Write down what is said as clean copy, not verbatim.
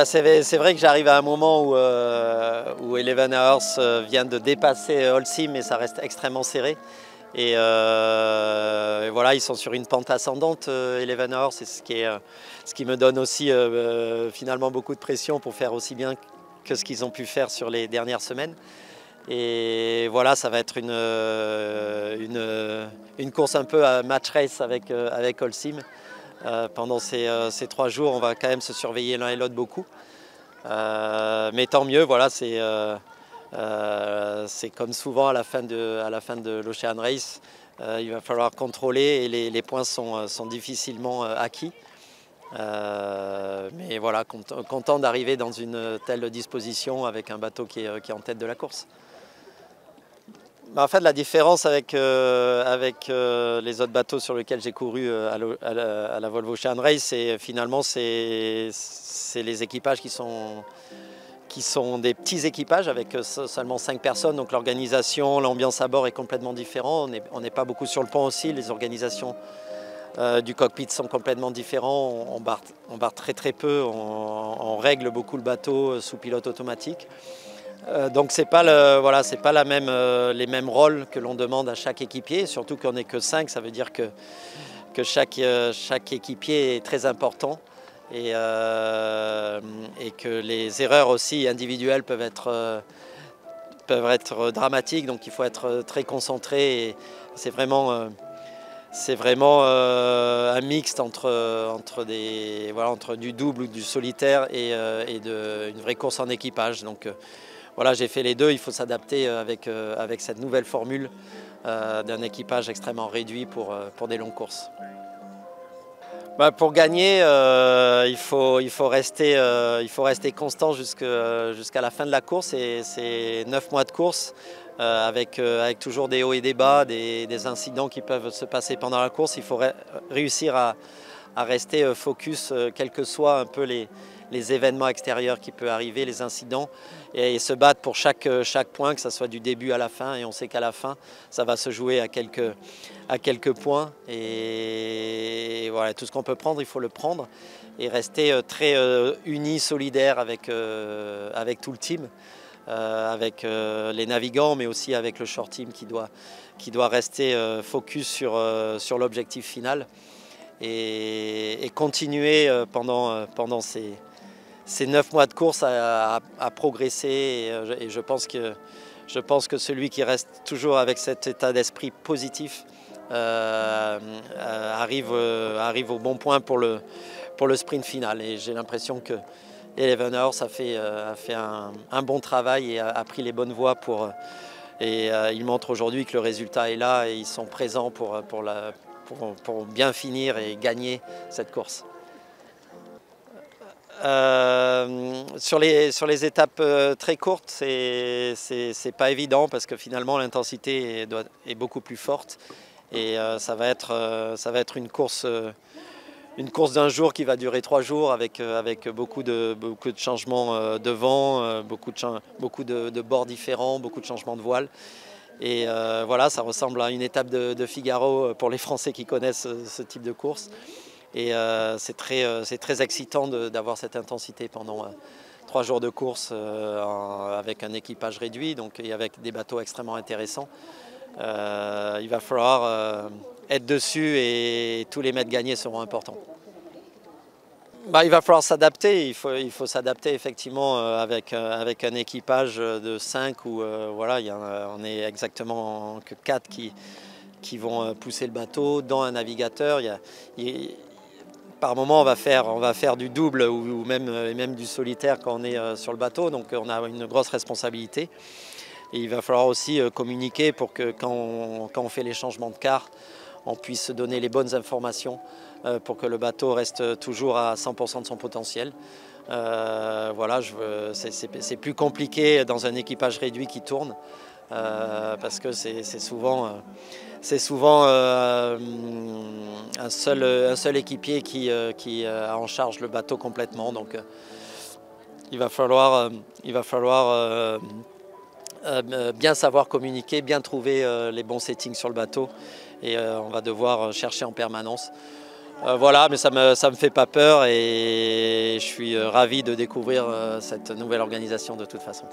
C'est vrai que j'arrive à un moment où Eleven Hours vient de dépasser Holcim, mais ça reste extrêmement serré. Et voilà, ils sont sur une pente ascendante, Eleven Hours, c'est ce qui me donne aussi finalement beaucoup de pression pour faire aussi bien que ce qu'ils ont pu faire sur les dernières semaines. Et voilà, ça va être une course un peu à match race avec Holcim. Pendant ces 3 jours, on va quand même se surveiller l'un et l'autre beaucoup. Mais tant mieux, voilà, c'est comme souvent à la fin de l'Ocean Race, il va falloir contrôler et les points sont difficilement acquis. Mais voilà, content d'arriver dans une telle disposition avec un bateau qui est en tête de la course. En fait, la différence avec les autres bateaux sur lesquels j'ai couru à la Volvo Ocean Race, c'est finalement c'est les équipages qui sont des petits équipages avec seulement 5 personnes. Donc l'organisation, l'ambiance à bord est complètement différente. On n'est pas beaucoup sur le pont aussi. Les organisations du cockpit sont complètement différentes. On barre très très peu. On règle beaucoup le bateau sous pilote automatique. Donc c'est pas les mêmes rôles que l'on demande à chaque équipier, surtout qu'on n'est que 5, ça veut dire que chaque équipier est très important et que les erreurs aussi individuelles peuvent être dramatiques, donc il faut être très concentré et c'est vraiment un mixte entre du double ou du solitaire et une vraie course en équipage. Donc, voilà, j'ai fait les deux, il faut s'adapter avec cette nouvelle formule d'un équipage extrêmement réduit pour des longues courses. Pour gagner, il faut rester constant jusqu'à la fin de la course. Et c'est 9 mois de course avec toujours des hauts et des bas, des incidents qui peuvent se passer pendant la course. Il faut réussir à rester focus, quels que soient un peu les événements extérieurs qui peuvent arriver, les incidents, et se battre pour chaque point, que ce soit du début à la fin. Et on sait qu'à la fin, ça va se jouer à quelques points. Et voilà, tout ce qu'on peut prendre, il faut le prendre. Et rester très unis, solidaires avec tout le team, avec les navigants, mais aussi avec le short team qui doit rester focus sur l'objectif final. Et continuer pendant ces 9 mois de course à progresser. Et je pense que celui qui reste toujours avec cet état d'esprit positif arrive au bon point pour le sprint final. Et j'ai l'impression que Eleven Hours a fait un bon travail et a pris les bonnes voies il montre aujourd'hui que le résultat est là et ils sont présents pour bien finir et gagner cette course. Sur les étapes très courtes, c'est pas évident parce que finalement l'intensité est beaucoup plus forte et ça va être une course d'un jour qui va durer 3 jours avec beaucoup de changements de vent, beaucoup de bords différents, beaucoup de changements de voile. Et voilà, ça ressemble à une étape de Figaro pour les Français qui connaissent ce type de course. Et c'est très excitant d'avoir cette intensité pendant 3 jours de course avec un équipage réduit et avec des bateaux extrêmement intéressants. Il va falloir être dessus et tous les mètres gagnés seront importants. Il va falloir s'adapter, il faut s'adapter effectivement avec un équipage de 5 où voilà, on est exactement que 4 qui vont pousser le bateau, dont un navigateur. Par moment on va faire du double ou même du solitaire quand on est sur le bateau, donc on a une grosse responsabilité. Et il va falloir aussi communiquer pour que quand on fait les changements de quart, on puisse se donner les bonnes informations pour que le bateau reste toujours à 100% de son potentiel. Voilà, c'est plus compliqué dans un équipage réduit qui tourne parce que c'est souvent un seul équipier qui a en charge le bateau complètement. Donc il va falloir bien savoir communiquer, bien trouver les bons settings sur le bateau et on va devoir chercher en permanence. Voilà, mais ça me fait pas peur et je suis ravi de découvrir cette nouvelle organisation de toute façon.